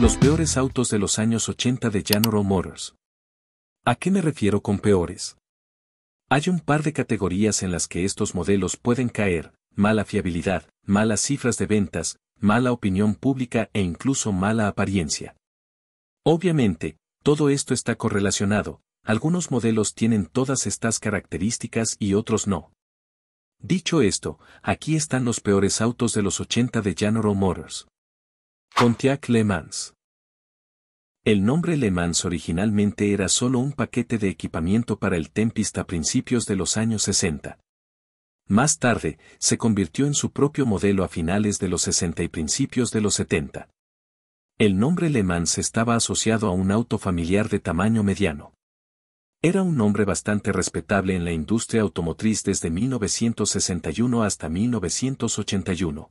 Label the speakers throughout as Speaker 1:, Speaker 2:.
Speaker 1: Los peores autos de los años 80 de General Motors. ¿A qué me refiero con peores? Hay un par de categorías en las que estos modelos pueden caer: mala fiabilidad, malas cifras de ventas, mala opinión pública e incluso mala apariencia. Obviamente, todo esto está correlacionado, algunos modelos tienen todas estas características y otros no. Dicho esto, aquí están los peores autos de los 80 de General Motors. Pontiac Le Mans. El nombre Le Mans originalmente era solo un paquete de equipamiento para el Tempest a principios de los años 60. Más tarde, se convirtió en su propio modelo a finales de los 60 y principios de los 70. El nombre Le Mans estaba asociado a un auto familiar de tamaño mediano. Era un nombre bastante respetable en la industria automotriz desde 1961 hasta 1981.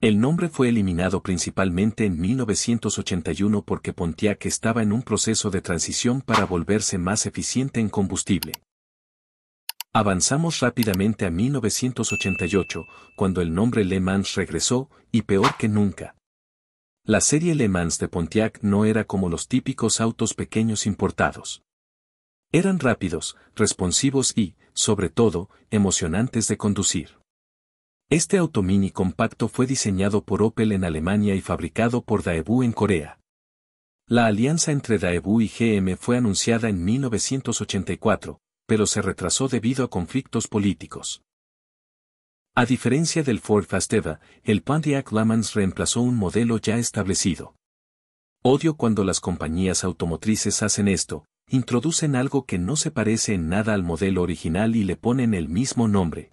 Speaker 1: El nombre fue eliminado principalmente en 1981 porque Pontiac estaba en un proceso de transición para volverse más eficiente en combustible. Avanzamos rápidamente a 1988, cuando el nombre Le Mans regresó, y peor que nunca. La serie Le Mans de Pontiac no era como los típicos autos pequeños importados. Eran rápidos, responsivos y, sobre todo, emocionantes de conducir. Este auto mini compacto fue diseñado por Opel en Alemania y fabricado por Daewoo en Corea. La alianza entre Daewoo y GM fue anunciada en 1984, pero se retrasó debido a conflictos políticos. A diferencia del Ford Fasteva, el Pontiac Le Mans reemplazó un modelo ya establecido. Odio cuando las compañías automotrices hacen esto, introducen algo que no se parece en nada al modelo original y le ponen el mismo nombre.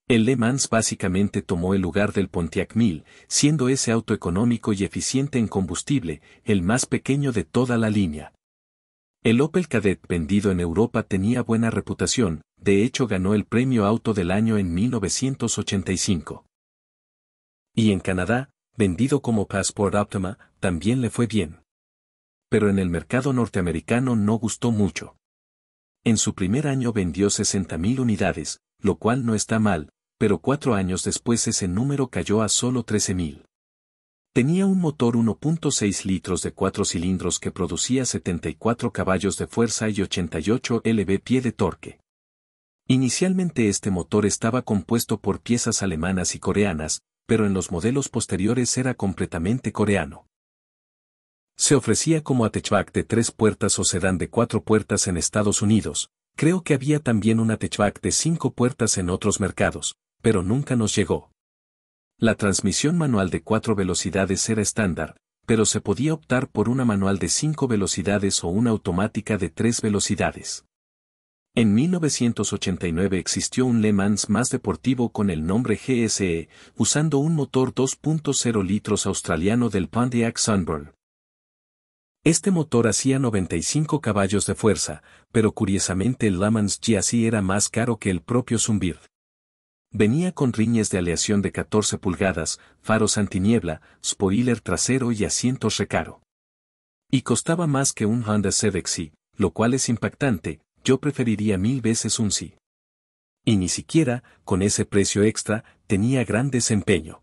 Speaker 1: El Le Mans básicamente tomó el lugar del Pontiac 1000, siendo ese auto económico y eficiente en combustible, el más pequeño de toda la línea. El Opel Kadett vendido en Europa tenía buena reputación, de hecho ganó el premio Auto del Año en 1985. Y en Canadá, vendido como Passport Optima, también le fue bien. Pero en el mercado norteamericano no gustó mucho. En su primer año vendió 60.000 unidades, lo cual no está mal, pero 4 años después ese número cayó a solo 13.000. Tenía un motor 1.6 litros de 4 cilindros que producía 74 caballos de fuerza y 88 lb-pie de torque. Inicialmente este motor estaba compuesto por piezas alemanas y coreanas, pero en los modelos posteriores era completamente coreano. Se ofrecía como hatchback de 3 puertas o sedán de 4 puertas en Estados Unidos. Creo que había también un hatchback de 5 puertas en otros mercados, pero nunca nos llegó. La transmisión manual de 4 velocidades era estándar, pero se podía optar por una manual de 5 velocidades o una automática de 3 velocidades. En 1989 existió un Le Mans más deportivo con el nombre GSE, usando un motor 2.0 litros australiano del Pontiac Sunburn. Este motor hacía 95 caballos de fuerza, pero curiosamente el Le Mans GSE era más caro que el propio Sunbird. Venía con rines de aleación de 14 pulgadas, faros antiniebla, spoiler trasero y asientos recaro. Y costaba más que un Honda Civic Si, lo cual es impactante. Yo preferiría 1000 veces un Sí. Y ni siquiera, con ese precio extra, tenía gran desempeño.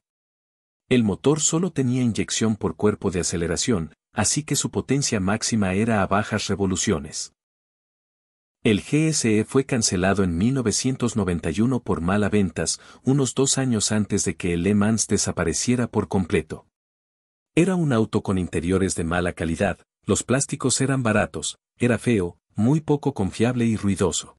Speaker 1: El motor solo tenía inyección por cuerpo de aceleración, así que su potencia máxima era a bajas revoluciones. El GSE fue cancelado en 1991 por malas ventas, unos 2 años antes de que el Le Mans desapareciera por completo. Era un auto con interiores de mala calidad, los plásticos eran baratos, era feo, muy poco confiable y ruidoso.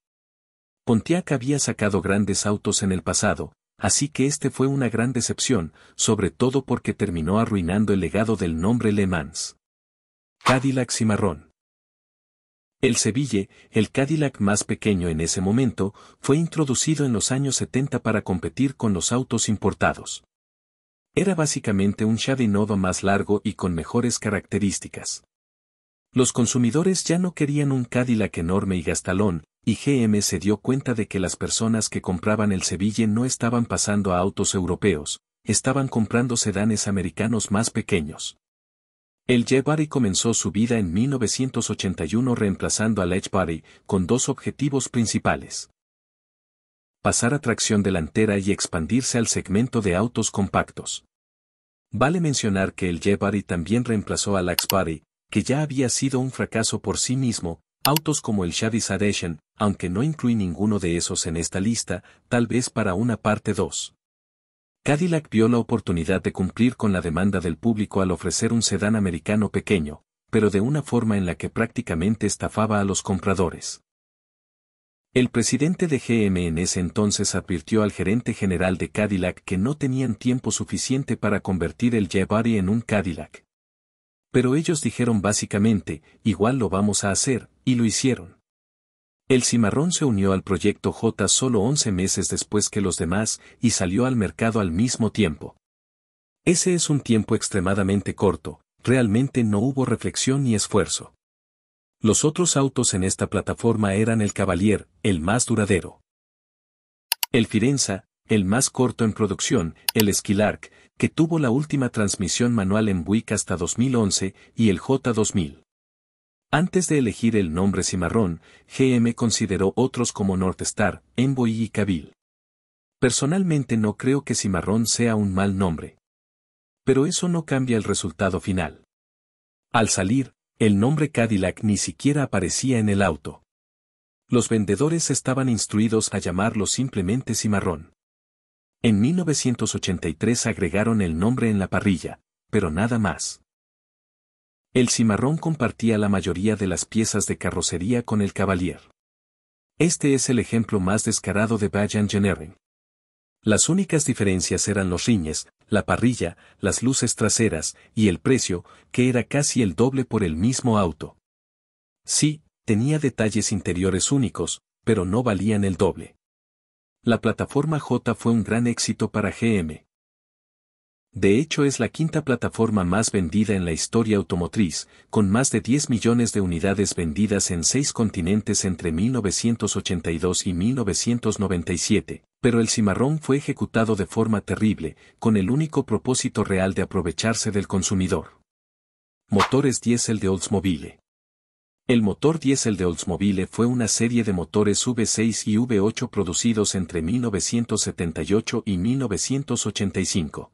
Speaker 1: Pontiac había sacado grandes autos en el pasado, así que este fue una gran decepción, sobre todo porque terminó arruinando el legado del nombre Le Mans. Cadillac Cimarrón. El Seville, el Cadillac más pequeño en ese momento, fue introducido en los años 70 para competir con los autos importados. Era básicamente un Chevy Nova más largo y con mejores características. Los consumidores ya no querían un Cadillac enorme y gastalón, y GM se dio cuenta de que las personas que compraban el Seville no estaban pasando a autos europeos, estaban comprando sedanes americanos más pequeños. El J-Body comenzó su vida en 1981 reemplazando al H-Body, con 2 objetivos principales. Pasar a tracción delantera y expandirse al segmento de autos compactos. Vale mencionar que el J-Body también reemplazó al X-Body, que ya había sido un fracaso por sí mismo. Autos como el Chevy Station, aunque no incluí ninguno de esos en esta lista, tal vez para una parte 2. Cadillac vio la oportunidad de cumplir con la demanda del público al ofrecer un sedán americano pequeño, pero de una forma en la que prácticamente estafaba a los compradores. El presidente de GM en ese entonces advirtió al gerente general de Cadillac que no tenían tiempo suficiente para convertir el J-Body en un Cadillac. Pero ellos dijeron básicamente, igual lo vamos a hacer, y lo hicieron. El Cimarrón se unió al proyecto J solo 11 meses después que los demás y salió al mercado al mismo tiempo. Ese es un tiempo extremadamente corto, realmente no hubo reflexión ni esfuerzo. Los otros autos en esta plataforma eran el Cavalier, el más duradero. El Firenza, el más corto en producción, el Skylark, que tuvo la última transmisión manual en Buick hasta 2011, y el J2000. Antes de elegir el nombre Cimarrón, GM consideró otros como Northstar, Envoy y Cabil. Personalmente no creo que Cimarrón sea un mal nombre. Pero eso no cambia el resultado final. Al salir, el nombre Cadillac ni siquiera aparecía en el auto. Los vendedores estaban instruidos a llamarlo simplemente Cimarrón. En 1983 agregaron el nombre en la parrilla, pero nada más. El Cimarrón compartía la mayoría de las piezas de carrocería con el Cavalier. Este es el ejemplo más descarado de Bad Engineering. Las únicas diferencias eran los rines, la parrilla, las luces traseras, y el precio, que era casi el doble por el mismo auto. Sí, tenía detalles interiores únicos, pero no valían el doble. La plataforma J fue un gran éxito para GM. De hecho es la quinta plataforma más vendida en la historia automotriz, con más de 10 millones de unidades vendidas en 6 continentes entre 1982 y 1997, pero el Cimarrón fue ejecutado de forma terrible, con el único propósito real de aprovecharse del consumidor. Motores diésel de Oldsmobile. El motor diésel de Oldsmobile fue una serie de motores V6 y V8 producidos entre 1978 y 1985.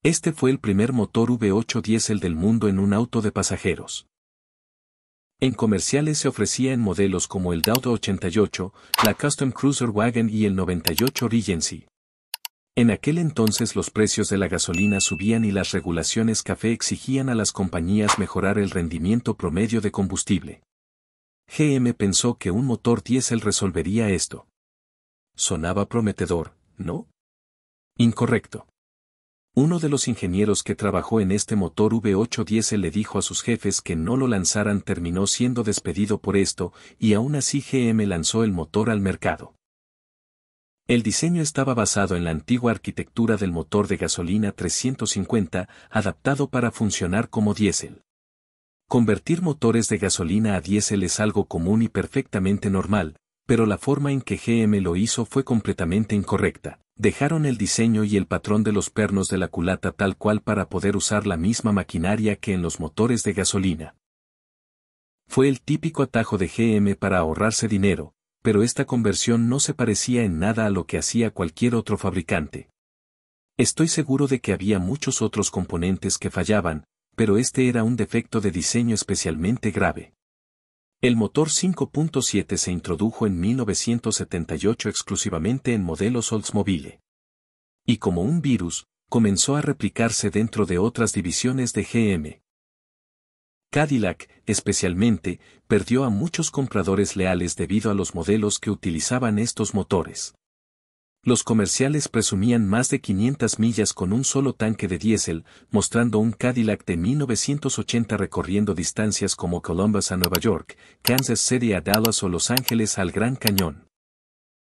Speaker 1: Este fue el primer motor V8 diésel del mundo en un auto de pasajeros. En comerciales se ofrecía en modelos como el Dauda 88, la Custom Cruiser Wagon y el 98 Regency. En aquel entonces los precios de la gasolina subían y las regulaciones CAFE exigían a las compañías mejorar el rendimiento promedio de combustible. GM pensó que un motor diésel resolvería esto. Sonaba prometedor, ¿no? Incorrecto. Uno de los ingenieros que trabajó en este motor V8 diésel le dijo a sus jefes que no lo lanzaran, terminó siendo despedido por esto, y aún así GM lanzó el motor al mercado. El diseño estaba basado en la antigua arquitectura del motor de gasolina 350, adaptado para funcionar como diésel. Convertir motores de gasolina a diésel es algo común y perfectamente normal, pero la forma en que GM lo hizo fue completamente incorrecta. Dejaron el diseño y el patrón de los pernos de la culata tal cual para poder usar la misma maquinaria que en los motores de gasolina. Fue el típico atajo de GM para ahorrarse dinero, pero esta conversión no se parecía en nada a lo que hacía cualquier otro fabricante. Estoy seguro de que había muchos otros componentes que fallaban, pero este era un defecto de diseño especialmente grave. El motor 5.7 se introdujo en 1978 exclusivamente en modelos Oldsmobile. Y como un virus, comenzó a replicarse dentro de otras divisiones de GM. Cadillac, especialmente, perdió a muchos compradores leales debido a los modelos que utilizaban estos motores. Los comerciales presumían más de 500 millas con un solo tanque de diésel, mostrando un Cadillac de 1980 recorriendo distancias como Columbus a Nueva York, Kansas City a Dallas o Los Ángeles al Gran Cañón.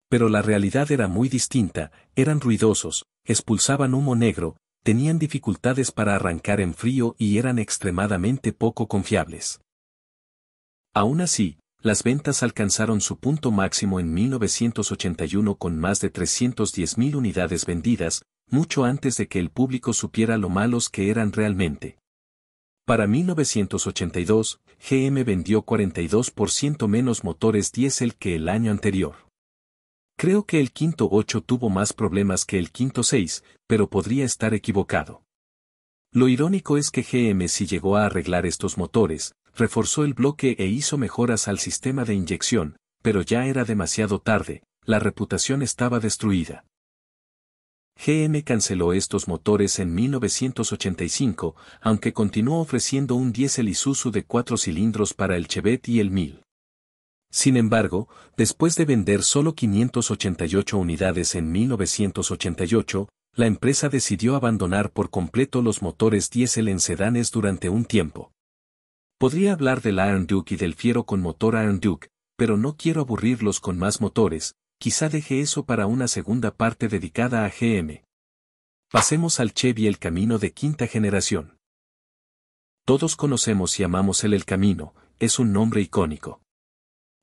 Speaker 1: Pero la realidad era muy distinta, eran ruidosos, expulsaban humo negro, tenían dificultades para arrancar en frío y eran extremadamente poco confiables. Aún así, las ventas alcanzaron su punto máximo en 1981 con más de 310.000 unidades vendidas, mucho antes de que el público supiera lo malos que eran realmente. Para 1982, GM vendió 42% menos motores diésel que el año anterior. Creo que el quinto 8 tuvo más problemas que el quinto 6, pero podría estar equivocado. Lo irónico es que GM sí llegó a arreglar estos motores, reforzó el bloque e hizo mejoras al sistema de inyección, pero ya era demasiado tarde, la reputación estaba destruida. GM canceló estos motores en 1985, aunque continuó ofreciendo un diésel Isuzu de 4 cilindros para el Chevette y el 1000. Sin embargo, después de vender solo 588 unidades en 1988, la empresa decidió abandonar por completo los motores diésel en sedanes durante un tiempo. Podría hablar del Iron Duke y del Fiero con motor Iron Duke, pero no quiero aburrirlos con más motores, quizá deje eso para una segunda parte dedicada a GM. Pasemos al Chevy El Camino de quinta generación. Todos conocemos y amamos el Camino, es un nombre icónico.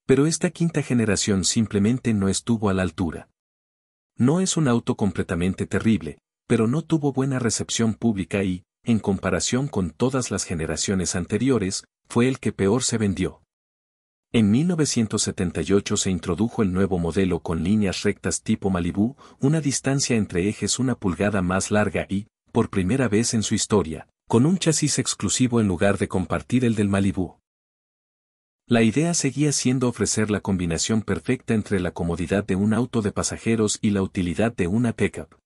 Speaker 1: Pero esta quinta generación simplemente no estuvo a la altura. No es un auto completamente terrible, pero no tuvo buena recepción pública y, en comparación con todas las generaciones anteriores, fue el que peor se vendió. En 1978 se introdujo el nuevo modelo con líneas rectas tipo Malibu, una distancia entre ejes 1 pulgada más larga y, por primera vez en su historia, con un chasis exclusivo en lugar de compartir el del Malibu. La idea seguía siendo ofrecer la combinación perfecta entre la comodidad de un auto de pasajeros y la utilidad de una pickup.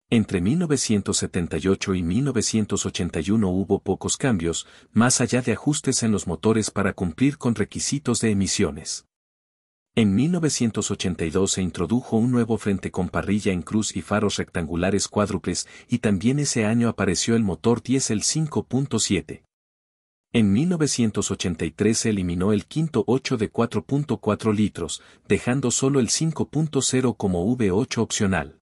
Speaker 1: Entre 1978 y 1981 hubo pocos cambios, más allá de ajustes en los motores para cumplir con requisitos de emisiones. En 1982 se introdujo un nuevo frente con parrilla en cruz y faros rectangulares cuádruples, y también ese año apareció el motor diésel 5.7. En 1983 se eliminó el quinto 8 de 4.4 litros, dejando solo el 5.0 como V8 opcional.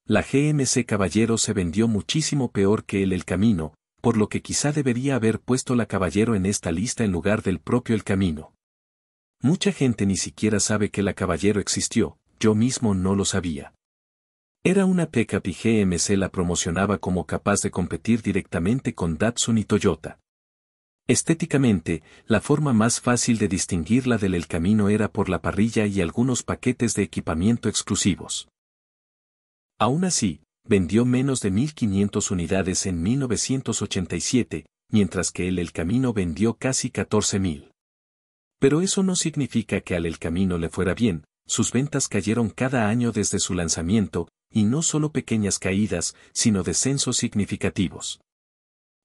Speaker 1: La GMC Caballero se vendió muchísimo peor que el Camino, por lo que quizá debería haber puesto la Caballero en esta lista en lugar del propio El Camino. Mucha gente ni siquiera sabe que la Caballero existió, yo mismo no lo sabía. Era una pickup y GMC la promocionaba como capaz de competir directamente con Datsun y Toyota. Estéticamente, la forma más fácil de distinguirla del El Camino era por la parrilla y algunos paquetes de equipamiento exclusivos. Aún así, vendió menos de 1.500 unidades en 1987, mientras que el Camino vendió casi 14.000. Pero eso no significa que al El Camino le fuera bien, sus ventas cayeron cada año desde su lanzamiento, y no solo pequeñas caídas, sino descensos significativos.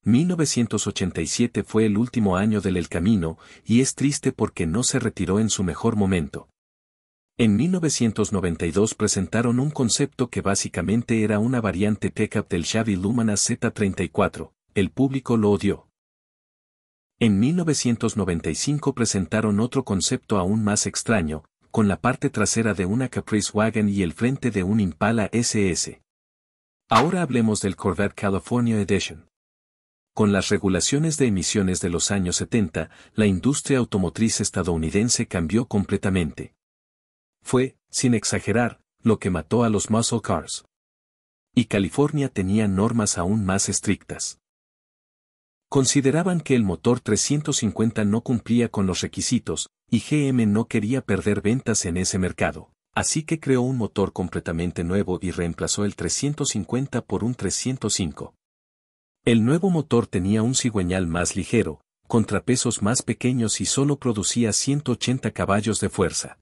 Speaker 1: 1987 fue el último año del El Camino, y es triste porque no se retiró en su mejor momento. En 1992 presentaron un concepto que básicamente era una variante pickup del Chevy Lumina Z34, el público lo odió. En 1995 presentaron otro concepto aún más extraño, con la parte trasera de una Caprice Wagon y el frente de un Impala SS. Ahora hablemos del Corvette California Edition. Con las regulaciones de emisiones de los años 70, la industria automotriz estadounidense cambió completamente. Fue, sin exagerar, lo que mató a los muscle cars. Y California tenía normas aún más estrictas. Consideraban que el motor 350 no cumplía con los requisitos, y GM no quería perder ventas en ese mercado, así que creó un motor completamente nuevo y reemplazó el 350 por un 305. El nuevo motor tenía un cigüeñal más ligero, contrapesos más pequeños y solo producía 180 caballos de fuerza.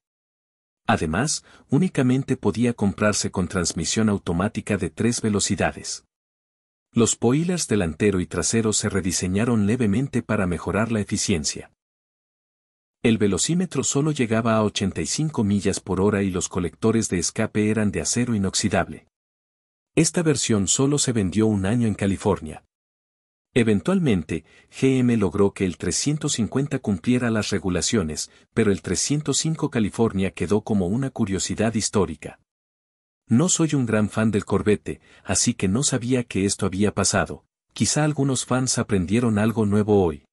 Speaker 1: Además, únicamente podía comprarse con transmisión automática de 3 velocidades. Los spoilers delantero y trasero se rediseñaron levemente para mejorar la eficiencia. El velocímetro solo llegaba a 85 millas por hora y los colectores de escape eran de acero inoxidable. Esta versión solo se vendió un año en California. Eventualmente, GM logró que el 350 cumpliera las regulaciones, pero el 305 California quedó como una curiosidad histórica. No soy un gran fan del Corvette, así que no sabía que esto había pasado. Quizá algunos fans aprendieron algo nuevo hoy.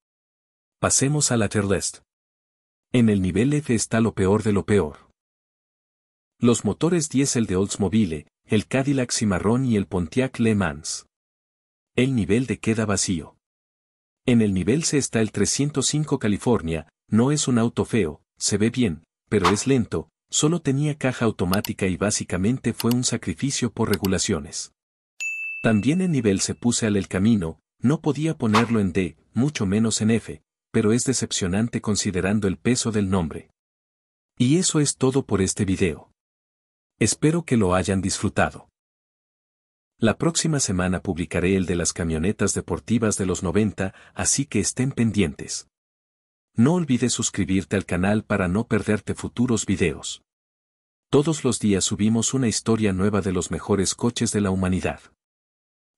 Speaker 1: Pasemos a la tier list. En el nivel F está lo peor de lo peor. Los motores diésel de Oldsmobile, el Cadillac Cimarron y el Pontiac Le Mans. El nivel D queda vacío. En el nivel C está el 305 California, no es un auto feo, se ve bien, pero es lento, solo tenía caja automática y básicamente fue un sacrificio por regulaciones. También en nivel se puse al El Camino, no podía ponerlo en D, mucho menos en F, pero es decepcionante considerando el peso del nombre. Y eso es todo por este video. Espero que lo hayan disfrutado. La próxima semana publicaré el de las camionetas deportivas de los 90, así que estén pendientes. No olvides suscribirte al canal para no perderte futuros videos. Todos los días subimos una historia nueva de los mejores coches de la humanidad.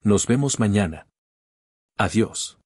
Speaker 1: Nos vemos mañana. Adiós.